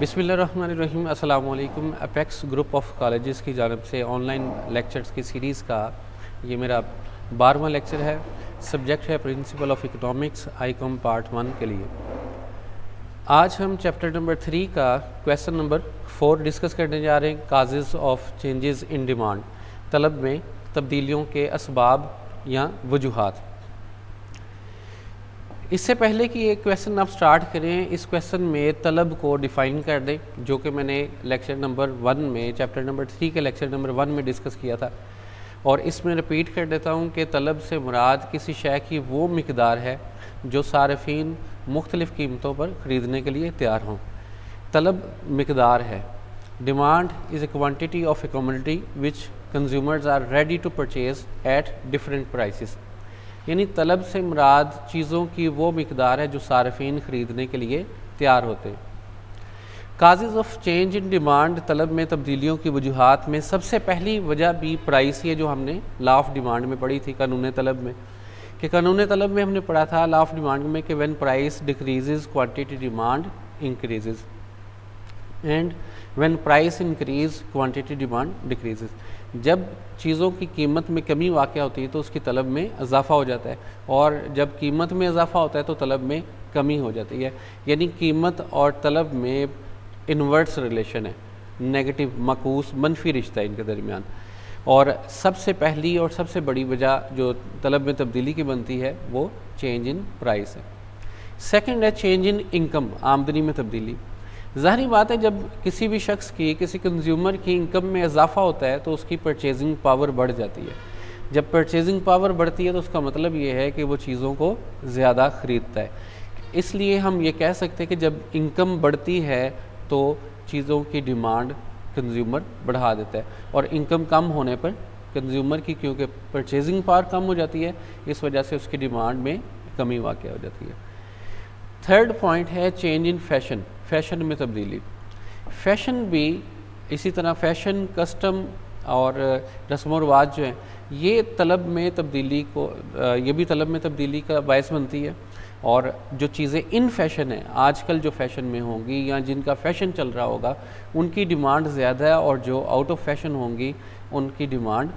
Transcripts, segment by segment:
بسم اللہ الرحمن الرحیم۔ السلام علیکم۔ اپیکس گروپ آف کالجز کی جانب سے آن لائن لیکچرز کی سیریز کا یہ میرا 12واں لیکچر ہے۔ سبجیکٹ ہے principle of economics I com part 1 کے لیے۔ آج ہم چیپٹر نمبر 3 کا کویسچن نمبر 4 ڈسکس کرنے جا رہے ہیں، causes of changes in demand, طلب میں تبدیلیوں کے اسباب یا وجوہات۔ اس سے پہلے کہ یہ کویسچن آپ سٹارٹ کریں، اس کویسچن میں طلب کو ڈیفائن کر دیں، جو کہ میں نے لیکچر نمبر 1 میں چیپٹر نمبر 3 کے لیکچر نمبر 1 میں ڈسکس کیا تھا، اور اس میں ریپیٹ کر دیتا ہوں کہ طلب سے مراد کسی شے کی وہ مقدار ہے جو صارفین مختلف قیمتوں پر خریدنے کے لیے تیار ہوں۔ طلب مقدار ہے۔ Demand is a quantity of a commodity which consumers are ready to purchase at different prices, یعنی طلب سے مراد چیزوں کی وہ مقدار ہے جو صارفین خریدنے کے لیے تیار ہوتے ہیں۔ Causes of change in demand, طلب میں تبدیلیوں کی وجوہات میں سب سے پہلی وجہ بھی پرائس ہے، جو ہم نے لا آف ڈیمانڈ میں پڑھی تھی، قانون طلب میں، کہ قانون طلب میں ہم نے پڑھا تھا لا آف ڈیمانڈ میں کہ when price decreases quantity demand increases, and when price increase quantity demand decreases. جب چیزوں کی قیمت میں کمی واقع ہوتی ہے تو اس کی طلب میں اضافہ ہو جاتا ہے، اور جب قیمت میں اضافہ ہوتا ہے تو طلب میں کمی ہو جاتی ہے، یعنی قیمت اور طلب میں انورس ریلیشن ہے، نیگیٹو معکوس منفی رشتہ ہے ان کے درمیان۔ اور سب سے پہلی اور سب سے بڑی وجہ جو طلب میں تبدیلی کی بنتی ہے وہ چینج ان پرائس ہے۔ سیکنڈ ہے چینج ان انکم، آمدنی میں تبدیلی۔ ظاہری بات ہے جب کسی بھی شخص کی، کسی کنزیومر کی انکم میں اضافہ ہوتا ہے تو اس کی پرچیزنگ پاور بڑھ جاتی ہے۔ جب پرچیزنگ پاور بڑھتی ہے تو اس کا مطلب یہ ہے کہ وہ چیزوں کو زیادہ خریدتا ہے۔ اس لیے ہم یہ کہہ سکتے ہیں کہ جب انکم بڑھتی ہے تو چیزوں کی ڈیمانڈ کنزیومر بڑھا دیتا ہے، اور انکم کم ہونے پر کنزیومر کی کیونکہ پرچیزنگ پاور کم ہو جاتی ہے، اس وجہ سے اس کی ڈیمانڈ میں کمی واقع ہو جاتی ہے۔ تھرڈ پوائنٹ ہے چینج ان فیشن، فیشن میں تبدیلی۔ فیشن بھی اسی طرح فیشن، کسٹم اور رسم و رواج جو ہیں، یہ طلب میں تبدیلی کو یہ بھی طلب میں تبدیلی کا باعث بنتی ہے، اور جو چیزیں ان فیشن ہیں، آج کل جو فیشن میں ہوں گی یا جن کا فیشن چل رہا ہوگا ان کی ڈیمانڈ زیادہ ہے، اور جو آؤٹ آف فیشن ہوں گی ان کی ڈیمانڈ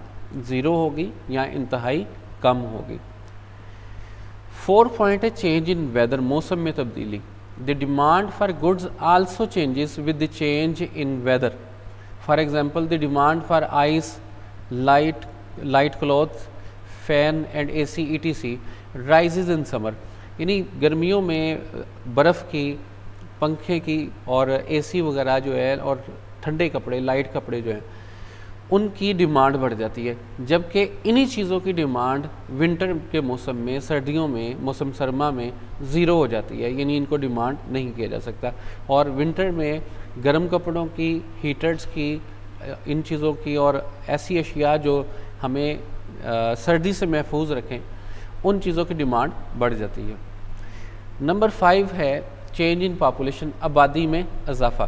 زیرو ہوگی یا انتہائی کم ہوگی۔ 4 پوائنٹ ہے چینج ان ویدر، موسم میں تبدیلی۔ The demand for goods also changes with the change in weather. For example the demand for ice, light cloth, fan and A C E T C rises in summer, یعنی گرمیوں میں برف کی، پنکھے کی اور اے سی وغیرہ جو ہے، اور ٹھنڈے کپڑے، لائٹ کپڑے جو ہیں، ان کی ڈیمانڈ بڑھ جاتی ہے، جبکہ انہی چیزوں کی ڈیمانڈ ونٹر کے موسم میں، سردیوں میں، موسم سرما میں زیرو ہو جاتی ہے، یعنی ان کو ڈیمانڈ نہیں کیا جا سکتا۔ اور ونٹر میں گرم کپڑوں کی، ہیٹرز کی، ان چیزوں کی اور ایسی اشیاء جو ہمیں سردی سے محفوظ رکھیں، ان چیزوں کی ڈیمانڈ بڑھ جاتی ہے۔ نمبر 5 ہے چینج ان پاپولیشن، آبادی میں اضافہ۔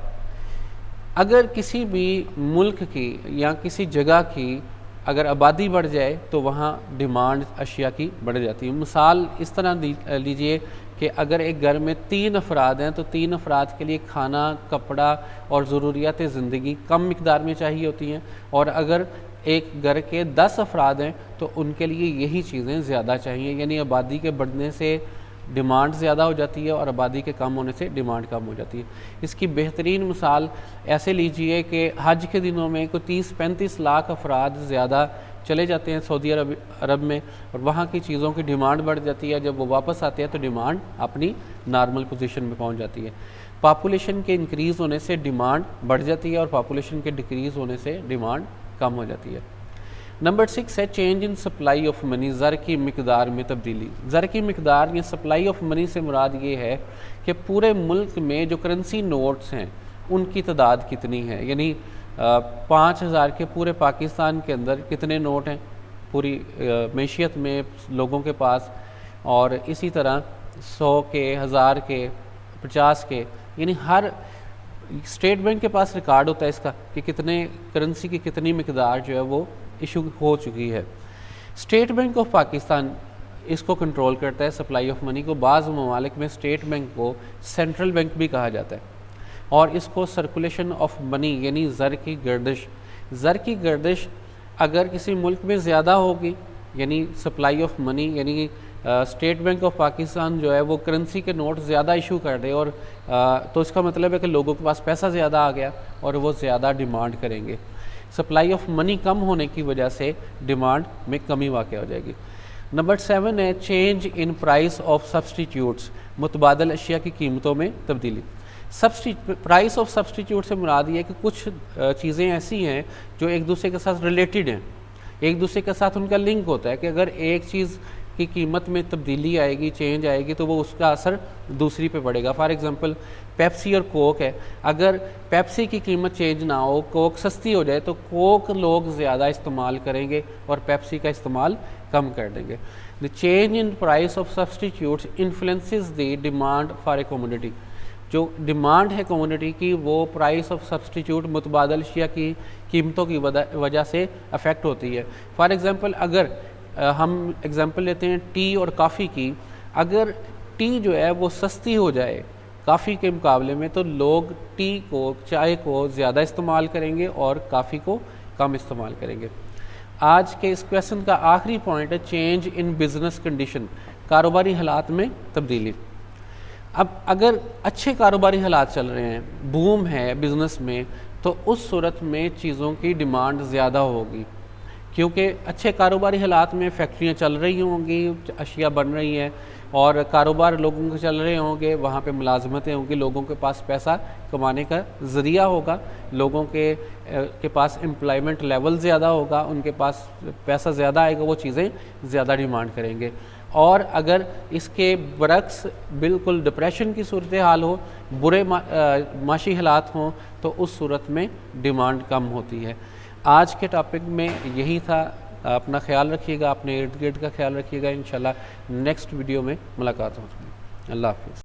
اگر کسی بھی ملک کی یا کسی جگہ کی اگر آبادی بڑھ جائے تو وہاں ڈیمانڈ اشیاء کی بڑھ جاتی ہے۔ مثال اس طرح لیجئے کہ اگر ایک گھر میں 3 افراد ہیں تو 3 افراد کے لیے کھانا، کپڑا اور ضروریات زندگی کم مقدار میں چاہیے ہوتی ہیں، اور اگر ایک گھر کے 10 افراد ہیں تو ان کے لیے یہی چیزیں زیادہ چاہیے، یعنی آبادی کے بڑھنے سے ڈیمانڈ زیادہ ہو جاتی ہے اور آبادی کے کم ہونے سے ڈیمانڈ کم ہو جاتی ہے۔ اس کی بہترین مثال ایسے لیجئے کہ حج کے دنوں میں کوئی 30-35 لاکھ افراد زیادہ چلے جاتے ہیں سعودی عرب میں، اور وہاں کی چیزوں کی ڈیمانڈ بڑھ جاتی ہے۔ جب وہ واپس آتے ہیں تو ڈیمانڈ اپنی نارمل پوزیشن میں پہنچ جاتی ہے۔ پاپولیشن کے انکریز ہونے سے ڈیمانڈ بڑھ جاتی ہے، اور پاپولیشن کے ڈیکریز ہونے سے ڈیمانڈ کم ہو جاتی ہے۔ نمبر 6 ہے change in supply of money, زر کی مقدار میں تبدیلی۔ زر کی مقدار یا سپلائی آف منی سے مراد یہ ہے کہ پورے ملک میں جو کرنسی نوٹس ہیں ان کی تعداد کتنی ہے، یعنی 5000 کے پورے پاکستان کے اندر کتنے نوٹ ہیں پوری معیشت میں لوگوں کے پاس، اور اسی طرح 100 کے، 1000 کے، 50 کے، یعنی ہر اسٹیٹ بینک کے پاس ریکارڈ ہوتا ہے اس کا کہ کتنے کرنسی کی کتنی مقدار جو ہے وہ ایشو ہو چکی ہے۔ اسٹیٹ بینک آف پاکستان اس کو کنٹرول کرتا ہے، سپلائی آف منی کو۔ بعض ممالک میں اسٹیٹ بینک کو سینٹرل بینک بھی کہا جاتا ہے۔ اور اس کو سرکولیشن آف منی یعنی زر کی گردش اگر کسی ملک میں زیادہ ہوگی یعنی سپلائی آف منی یعنی اسٹیٹ بینک آف پاکستان جو ہے وہ کرنسی کے نوٹ زیادہ ایشو کر دے اور تو اس کا مطلب ہے کہ لوگوں کے پاس پیسہ زیادہ آ گیا اور وہ زیادہ ڈیمانڈ کریں گے. سپلائی آف منی کم ہونے کی وجہ سے ڈیمانڈ میں کمی واقع ہو جائے گی. نمبر 7 ہے چینج ان پرائس آف سبسٹیٹیوٹس, متبادل اشیاء کی قیمتوں میں تبدیلی. پرائس آف سبسٹیٹیوٹ سے مراد یہ ہے کہ کچھ چیزیں ایسی ہیں جو ایک دوسرے کے ساتھ ریلیٹڈ ہیں, ایک دوسرے کے ساتھ ان کا لنک ہوتا ہے کہ اگر ایک چیز کی قیمت میں تبدیلی آئے گی, چینج آئے گی, تو وہ اس کا اثر دوسری پہ پڑے گا. فار ایگزامپل پیپسی اور کوک ہے, اگر پیپسی کی قیمت چینج نہ ہو, کوک سستی ہو جائے تو کوک لوگ زیادہ استعمال کریں گے اور پیپسی کا استعمال کم کر دیں گے. The change in price of substitutes influences the demand for a commodity. جو ڈیمانڈ ہے کموڈٹی کی وہ پرائس آف سبسٹیٹیوٹ متبادل اشیاء کی قیمتوں کی وجہ سے افیکٹ ہوتی ہے. فار ایگزامپل اگر ہم ایگزامپل لیتے ہیں ٹی اور کافی کی, اگر ٹی جو ہے وہ سستی ہو جائے کافی کے مقابلے میں تو لوگ ٹی کو, چائے کو زیادہ استعمال کریں گے اور کافی کو کم استعمال کریں گے. آج کے اس کویشچن کا آخری پوائنٹ ہے چینج ان بزنس کنڈیشن, کاروباری حالات میں تبدیلی. اب اگر اچھے کاروباری حالات چل رہے ہیں, بوم ہے بزنس میں, تو اس صورت میں چیزوں کی ڈیمانڈ زیادہ ہوگی کیونکہ اچھے کاروباری حالات میں فیکٹریاں چل رہی ہوں گی, اشیاء بن رہی ہیں اور کاروبار لوگوں کے چل رہے ہوں گے, وہاں پہ ملازمتیں ہوں گی, لوگوں کے پاس پیسہ کمانے کا ذریعہ ہوگا, لوگوں کے پاس امپلائمنٹ لیول زیادہ ہوگا, ان کے پاس پیسہ زیادہ آئے گا, وہ چیزیں زیادہ ڈیمانڈ کریں گے. اور اگر اس کے برعکس بالکل ڈپریشن کی صورتحال ہو, برے معاشی حالات ہوں, تو اس صورت میں ڈیمانڈ کم ہوتی ہے. آج کے ٹاپک میں یہی تھا. اپنا خیال رکھیے گا, اپنے ارد گرد کا خیال رکھیے گا. انشاءاللہ نیکسٹ ویڈیو میں ملاقات ہوگی. اللہ حافظ.